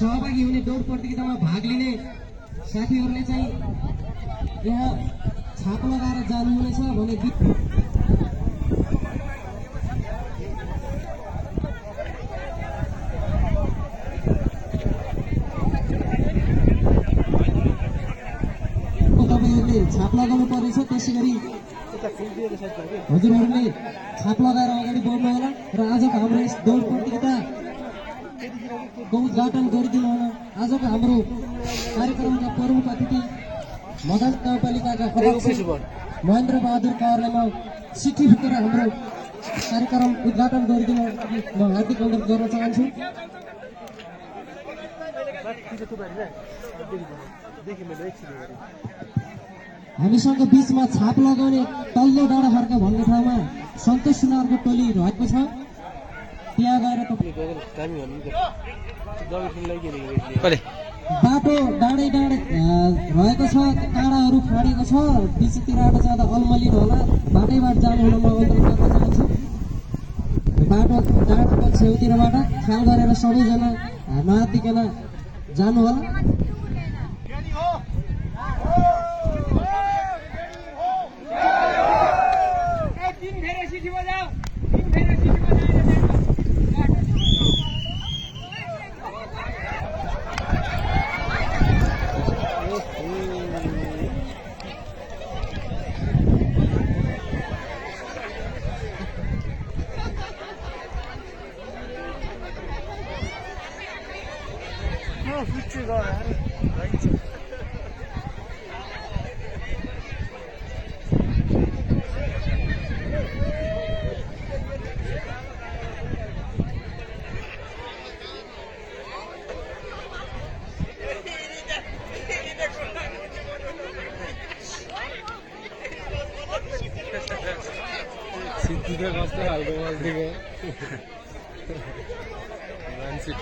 सहभागी हुने दौड प्रतियोगितामा भाग लिने साथीहरूले चाहिँ यहाँ छाप लगाएर जानुहुनेछ भने तपाईँहरूले छाप लगाउनु पर्नेछ। त्यसै गरी हजुरहरूले छाप लगाएर अगाडि बढ्नु होला र आजको हाम्रो यस दौड प्रतियोगिताको उद्घाटन गरिदिनु होला। आजको हाम्रो कार्यक्रमका प्रमुख अतिथि मदन गाउँपालिकाका अध्यक्ष महेन्द्र बहादुर कौरलाई म चिठी बोकेर हाम्रो कार्यक्रम उद्घाटन गरिदिनु म हार्दिक अनुरोध गर्न चाहन्छु। हामीसँग बीचमा छाप लगाउने तल्लो डाँडा फर्का भन्ने ठाउँमा सन्तोष सुनारको टोली रहेको छ। त्यहाँ गएर बाटो डाँडै डाँडै रहेको छ, काँडाहरू फाडेको छ, बिचतिरबाट जाँदा अलमलिन होला, बाटैबाट जानु हुन म अनुरोध गर्न चाहन्छु। बाटो डाँडाको छेउतिरबाट ख्याल गरेर सबैजना नआत्तिकन जानु होला। सिद्धीले कस्तो खालको बस्दिएको मान्छे